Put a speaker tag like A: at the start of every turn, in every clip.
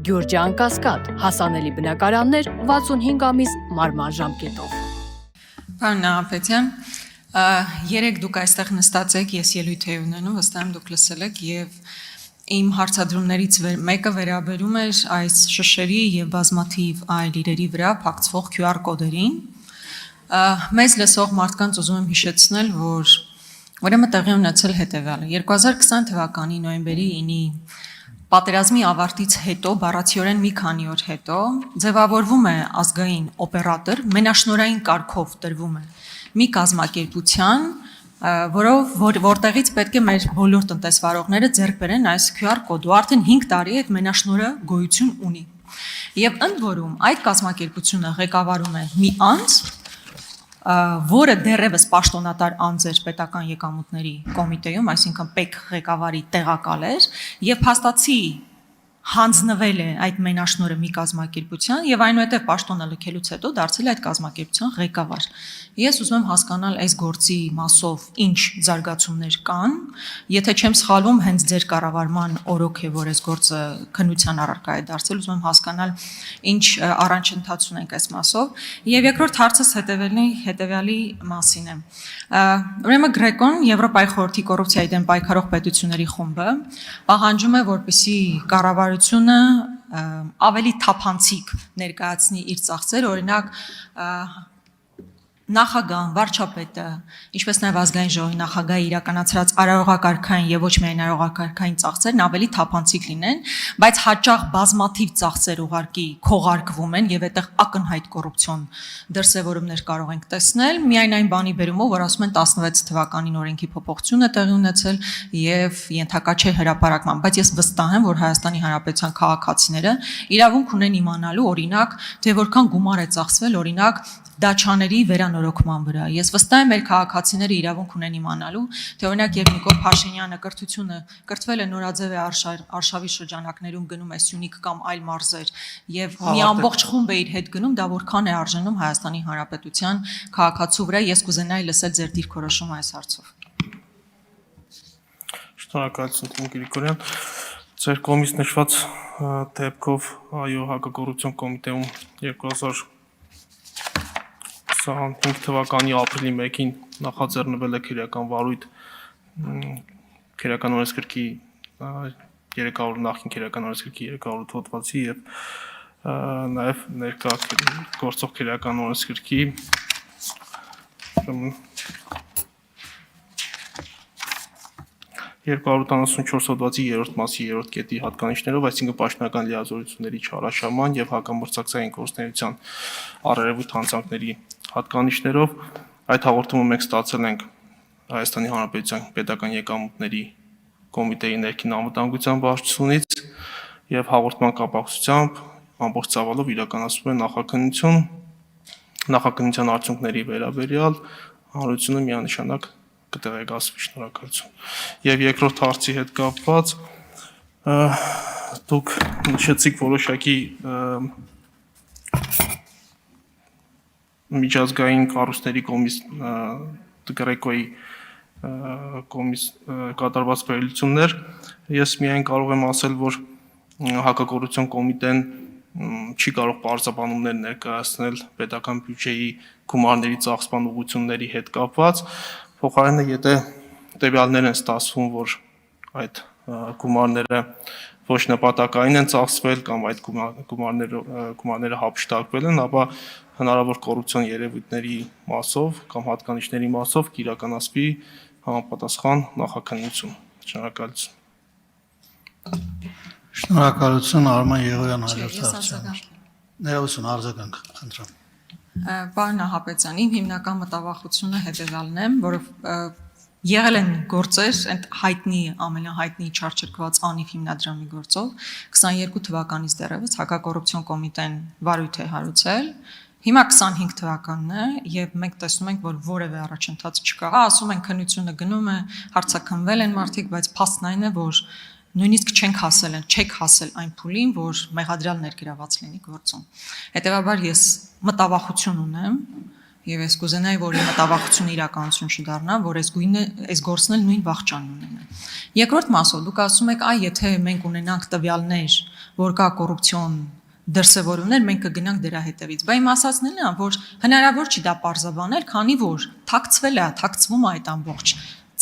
A: Գյուրջան Կասկադ, հասանելի բնակարաններ 65 ամիս մարման ժամկետով։
B: Պարոն Նահապետյան, երեք դուք այստեղ նստած եք, ես ելույթ եմ ունենում, վստահ եմ դուք լսել եք եւ իմ հարցադրումներից մեկը վերաբերում էր այս շշերի եւ բազմաթիվ այլ իրերի վրա փակցվող QR կոդերին։ Մեզ լսող մարդկանց ուզում եմ հիշեցնել, որ ուրեմն տեղի ունեցել հետեւյալը 2020 թվականի նոյեմբերի 9-ի պատերազմի ավարտից հետո, բառացիորեն մի քանի օր հետո, ձևավորվում է ազգային օպերատոր, մենաշնորհային կարգով տրվում է մի կազմակերպության, որտեղից պետք է մեր բոլոր տնտեսվարողները ձեռք բերեն այս QR կոդը, արդեն 5 տարի այդ մենաշնորհը գոյություն ունի։ Եվ ընդ որում այդ կազմակերպությունը ղեկավարում է մի անձ, որը դեռևս պաշտոնատար անձ էր պետական եկամուտների կոմիտեում, այսինքն ՊԵԿ ղեկավարի տեղակալ էր, եւ փաստացի հանձնվել է այդ մենաշնորհը մի կազմակերպության եւ այնուհետեւ պաշտոնը լքելուց հետո դարձել է այդ կազմակերպության ղեկավար։ Ես ուզում եմ հասկանալ այս գործի մասով ինչ զարգացումներ կան, եթե չեմ սխալվում, հենց ձեր կառավարման օրոք է, որ այս գործը քննության առարկա է դարձել, ուզում եմ հասկանալ ինչ առաջընթաց ունենք այս մասով։ Եվ երկրորդ հարցս հետեւյալի մասին է։ Ուրեմն Գրեկոն, Եվրոպայի խորհրդի կոռուպցիայի դեմ պայքարող պետությունների խումբը պահանջում է, որպեսզի կառավարությունը ավելի թափանցիկ ներկայացնի իր ծախսերը, օրինակ նախագահ, վարչապետը, ինչպես նաև ազգային ժողովի նախագահի իրականացրած արարողակարգային եւ ոչ միայն արարողակարգային ծախսերն ավելի թափանցիկ լինեն, բայց հաճախ բազմաթիվ ծախսեր ուղարկի քողարկվում են եւ այդտեղ ակնհայտ կոռուպցիոն դրսեւորումներ կարող ենք տեսնել, միայն այն բանի բերումով, որ ասում են 16 թվականին օրենքի փոփոխություն է տեղի ունեցել եւ ենթակա չէ հրապարակման, բայց ես վստահ եմ, որ Հայաստանի Հանրապետության քաղաքացիները իրավունք ունեն իմանալու, օրինակ, թե որքան գումար է ծախսվել, օրինակ դաչաների վերանորոգման վրա։ Ես վստահ եմ, մեր քաղաքացիները իրավունք ունեն իմանալու, թե օրինակ երբ Նիկոլ Փաշինյանը կրթվել է նորաձև է արշավի շրջանակներում գնում է Սյունիք կամ այլ մարզեր եւ մի ամբողջ խումբ է իր հետ գնում, դա որքան է արժանում Հայաստանի Հանրապետության քաղաքացու վրա։ Ես կուզենայի լսել ձեր դիրքորոշումը այս հարցով։
C: Շնորհակալություն, Տիգրան Գրիգորյան։ Ձեր կողմից նշված դեպքով այո հակակոռուպցիոն կոմիտեում 2025 թվականի ապրիլի 1-ին նախաձեռնվել է քրեական վարույթ քրեական օրենսգրքի 300 նախին քրեական օրենսգրքի 300 հոդվածի եւ նաեւ ներկա գործող քրեական օրենսգրքի 294 հոդվածի 3-րդ մասի 3-րդ կետի հատկանիշներով, այսինքն պաշտոնական լիազորությունների չարաշահման եւ հակամրցակցային գործունեության առերևույթ հանցանքների հատկանիշներով այդ հաղորդումը մենք ստացել ենք Հայաստանի Հանրապետության պետական եկամուտների կոմիտեի ներքին անվտանգության վարչությունից եւ հաղորդման կապակցությամբ ամբողջ ծավալով իրականացվում է նախաքննության արդյունքների վերաբերյալ հանրությունը միանշանակ կտեղեկացվի։ Շնորհակալություն։ Եվ երկրորդ հարցի հետ կապված դուք նշեցիք որոշակի միջազգային կառույցների կողմից Գրեկոյի կողմից կատարված վերլուծություններ, ես միայն կարող եմ ասել, որ հակակոռուպցիոն կոմիտեն չի կարող պարզաբանումներ ներկայացնել պետական բյուջեի գումարների ծախսման ուղղությունների հետ կապված, փոխարենը եթե տվյալներ են ստացվում, որ այդ գումարները ոչ նպատակային են ծախսվել կամ այդ գումարները հափշտակվել են, ապա հնարավոր կոռուպցիոն երևույթների մասով կամ հատկանիշների մասով կիրականացվի համապատասխան նախաքննություն։ Շնորհակալություն։
D: Շնորհակալություն, Արման Եղոյան հարցը։ Ներողություն, արձագանք, խնդրեմ։
B: Պարոն Նահապետյան, իմ հիմնական մտավախությունը հետևյալն է, որով եղել են գործեր, այդ հայտնի, ամենահայտնի չարչրկված անիվ հիմնադրամի գործով 22 թվականից դեռևս հակակոռուպցիոն կոմիտեն վարույթ է հարուցել, հիմա 25 թվականն է եւ մենք տեսնում ենք, որ որևէ առաջընթաց չկա, ասում են քննությունը գնում է, հարցաքննվել են մարդիկ, բայց փաստն այն է, որ նույնիսկ չեք հասել այն փուլին, որ մեղադրյալ ներգրաված լինի գործում։ Հետևաբար ես մտավախություն ունեմ եւ ես կուզենայի, որ իմ մտավախությունը իրականություն չդառնա, որ այս գործն էլ նույն վախճանն ունենա։ Երկրորդ մասով դուք ասում եք, եթե մենք ունենանք տվյալներ որ կա կոռուպցիոն դրսևորումներ, մենք կգնանք դրա հետևից։ Բայց իմ ասածն էլ է, որ հնարավոր չի դա պարզաբանել, քանի որ թաքցվում է այդ ամբողջ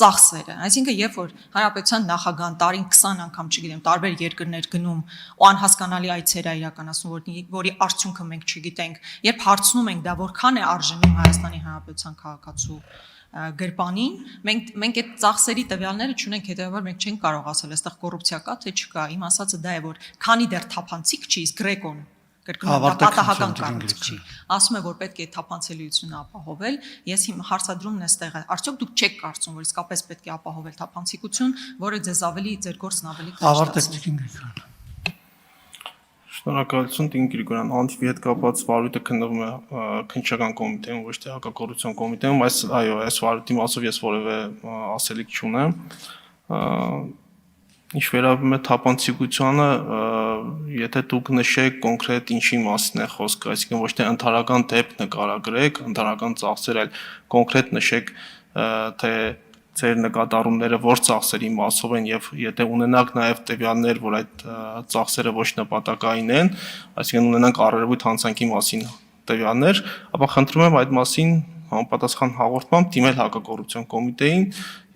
B: ծախսերը։ Այսինքն, երբ որ Հանրապետության նախագահան տարին 20 անգամ, չգիտեմ, տարբեր երկրներ գնում ու անհասկանալի այցեր է իրականացնում, որի արդյունքը մենք չգիտենք, երբ հարցնում ենք դա որքան է արժանի Հայաստանի Հանրապետության քաղաքացու գրպանին, մենք այդ ծախսերի տվյալները չունենք, հետեւաբար մենք չենք կարող ասել, այստեղ կոռուպցիա կա թե չկա։ Իմ ասածը դա է, որ քանի դեռ թափանցիկ չի, իսկ Գրեկոն պատահական կառույց չի։ Ասում է, որ պետք է թափանցելիությունը ապահովել։ Ես իմ հարցադրումն էստեղ է։ Արդյոք դուք չեք կարծում, որ իսկապես պետք է ապահովել թափանցիկություն, որը ձեզ ավելի ձեր գործն ավելի
D: Ավարտեցիք ինքնին։
C: Շնորհակալություն Տիկին Գրիգորյան, Անտիվի հետ կապված վարույթը քննվում է քննչական կոմիտեում, ոչ թե հակակոռուպցիոն կոմիտեում, այս վարույթի մասով ես որևէ ասելիք չունեմ։ Ինչ վերաբերում է թափանցիկությանը, եթե դուք նշեք կոնկրետ ինչի մասին է խոսքը, այսինքն ոչ թե ընդհանրական դեպք նկարագրեք, ընդհանրական ծախսեր, այլ կոնկրետ նշեք, թե ձեր նկատառումները որ ծախսերի մասով են եւ եթե ունենաք նաեւ տվյալներ, որ այդ ծախսերը ոչ նպատակային են, այսինքն ունենանք առերևույթ հանցանքի մասին տվյալներ, ապա խնդրում եմ այդ մասին համապատասխան հաղորդմամբ դիմել հակակոռուպցիոն կոմիտեին։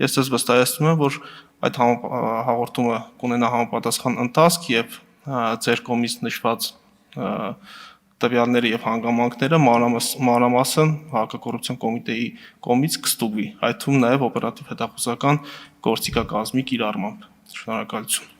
C: Ես ձեզ վստահեցնում եմ, որ այդ հաղորդումը կունենա համապատասխան ընթացք եւ ձեր կողմից նշված տվյալները եւ հանգամանքները մանրամասն հակակոռուպցիոն կոմիտեի կողմից կստուգվի, այդ թվում նաեւ օպերատիվ հետախուզական գործիքակազմի կիրառմամբ։ Շնորհակալություն։